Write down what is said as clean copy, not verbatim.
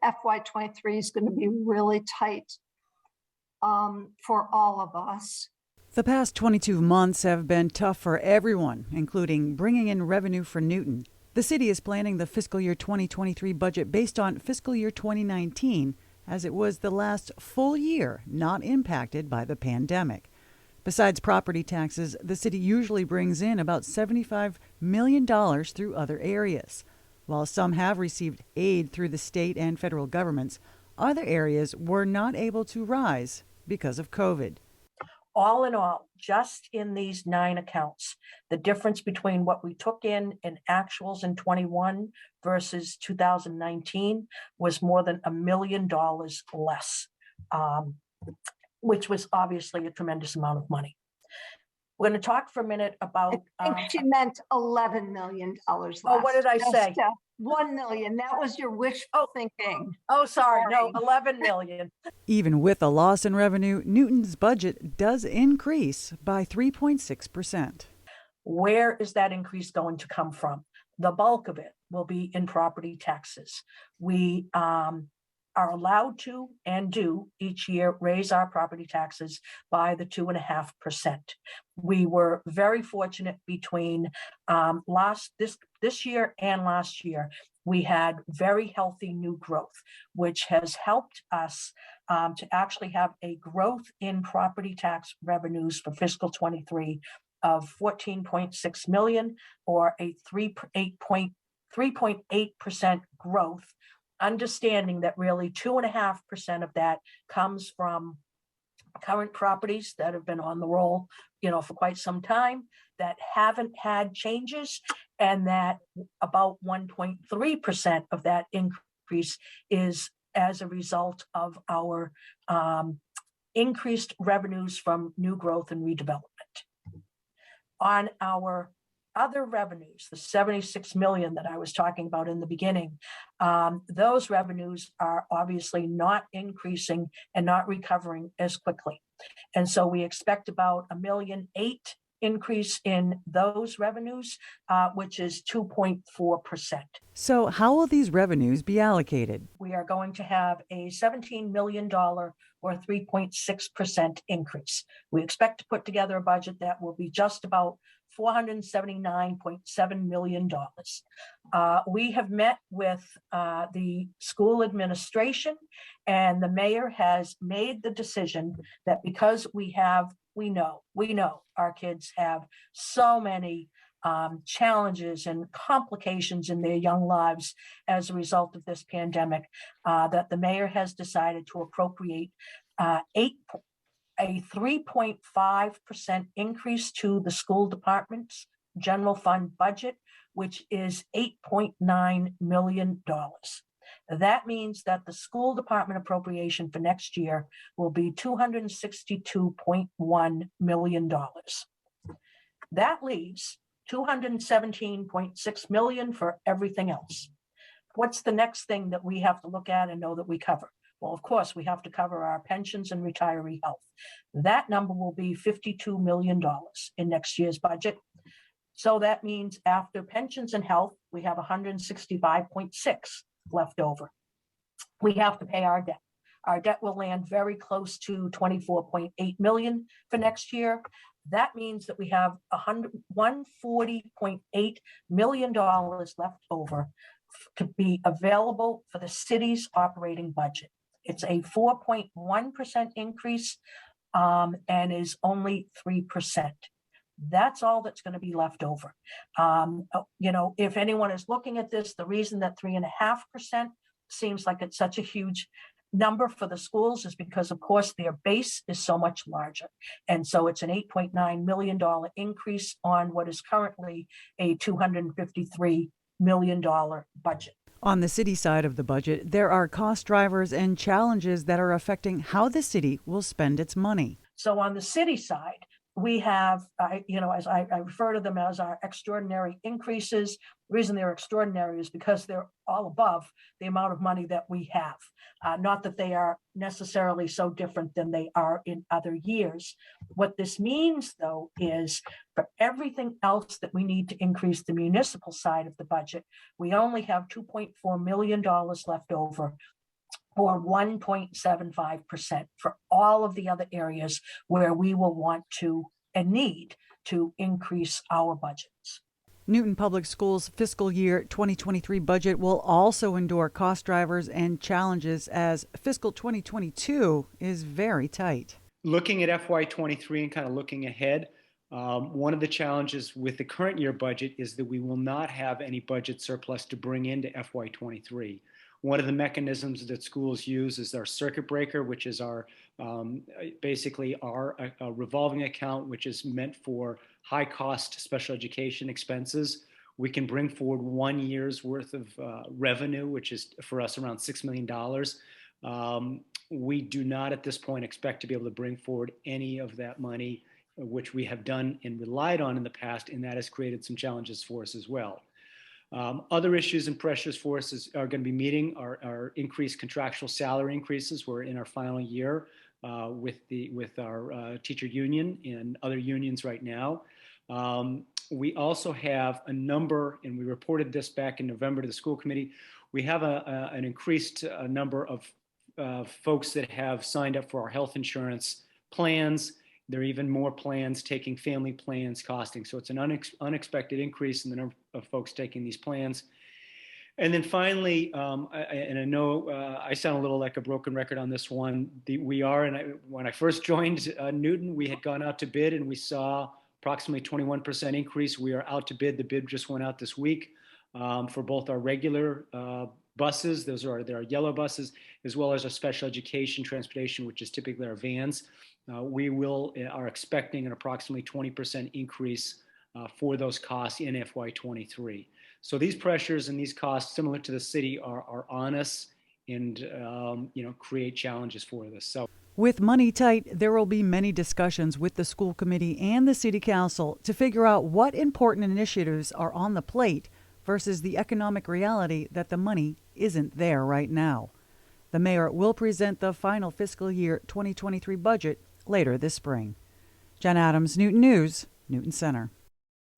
FY23 is going to be really tight for all of us. The past 22 months have been tough for everyone, including bringing in revenue for Newton. The city is planning the fiscal year 2023 budget based on fiscal year 2019, as it was the last full year not impacted by the pandemic. Besides property taxes, the city usually brings in about $75 million through other areas. While some have received aid through the state and federal governments, other areas were not able to rise because of COVID. All in all, just in these 9 accounts, the difference between what we took in actuals in 21 versus 2019 was more than $1 million less, which was obviously a tremendous amount of money. We're going to talk for a minute about. I think she meant $11 million less. Oh, what did I say? 1 million. That was your wishful thinking. Oh, sorry. No, 11 million. Even with a loss in revenue, Newton's budget does increase by 3.6%. Where is that increase going to come from? The bulk of it will be in property taxes. We are allowed to and do each year raise our property taxes by the 2.5%. We were very fortunate between this year and last year. We had very healthy new growth, which has helped us to actually have a growth in property tax revenues for fiscal 23 of 14.6 million, or a 3.8% growth, understanding that really 2.5% of that comes from current properties that have been on the roll, for quite some time, that haven't had changes, and that about 1.3% of that increase is as a result of our increased revenues from new growth and redevelopment. On our other revenues, the 76 million that I was talking about in the beginning, those revenues are obviously not increasing and not recovering as quickly. And so we expect about $1.8 million increase in those revenues, which is 2.4%. So how will these revenues be allocated? We are going to have a $17 million or 3.6% increase. We expect to put together a budget that will be just about $479.7 million. We have met with the school administration, and the mayor has made the decision that because we know our kids have so many challenges and complications in their young lives as a result of this pandemic, that the mayor has decided to appropriate a 3.5% increase to the school department's general fund budget, which is $8.9 million. That means that the school department appropriation for next year will be $262.1 million. That leaves $217.6 million for everything else. What's the next thing that we have to look at and know that we cover? Well, of course, we have to cover our pensions and retiree health. That number will be $52 million in next year's budget. So that means after pensions and health, we have 165.6 left over. We have to pay our debt. Our debt will land very close to 24.8 million for next year. That means that we have $140.8 million left over to be available for the city's operating budget. It's a 4.1% increase and is only 3%. That's all that's going to be left over. If anyone is looking at this, the reason that 3.5% seems like it's such a huge number for the schools is because, of course, their base is so much larger. And so it's an $8.9 million increase on what is currently a $253 million budget. On the city side of the budget, there are cost drivers and challenges that are affecting how the city will spend its money. So on the city side, we have, as I refer to them as our extraordinary increases. The reason they're extraordinary is because they're all above the amount of money that we have. Not that they are necessarily so different than they are in other years. What this means, though, is for everything else that we need to increase the municipal side of the budget, we only have $2.4 million left over or 1.75% for all of the other areas where we will want to and need to increase our budgets. Newton Public Schools' fiscal year 2023 budget will also endure cost drivers and challenges as fiscal 2022 is very tight. Looking at FY23 and kind of looking ahead, one of the challenges with the current year budget is that we will not have any budget surplus to bring into FY23. One of the mechanisms that schools use is our circuit breaker, which is our basically our revolving account, which is meant for high cost special education expenses. We can bring forward 1 year's worth of revenue, which is for us around $6 million. We do not at this point expect to be able to bring forward any of that money, which we have done and relied on in the past, and that has created some challenges for us as well. Other issues and pressures for us are going to be meeting our increased contractual salary increases. We're in our final year with our teacher union and other unions right now. We also have a number, and we reported this back in November to the school committee. We have an increased number of folks that have signed up for our health insurance plans. There are even more plans taking family plans costing. So it's an unexpected increase in the number of folks taking these plans. And then finally, I know I sound a little like a broken record on this one. When I first joined Newton, we had gone out to bid and we saw approximately 21% increase. We are out to bid. The bid just went out this week for both our regular buses, those are our yellow buses, as well as our special education transportation, which is typically our vans. We are expecting an approximately 20% increase for those costs in FY23. So these pressures and these costs, similar to the city, are on us and create challenges for us. So, with money tight, there will be many discussions with the school committee and the city council to figure out what important initiatives are on the plate versus the economic reality that the money isn't there right now. The mayor will present the final fiscal year 2023 budget later this spring. Jen Adams, Newton News, Newton Center.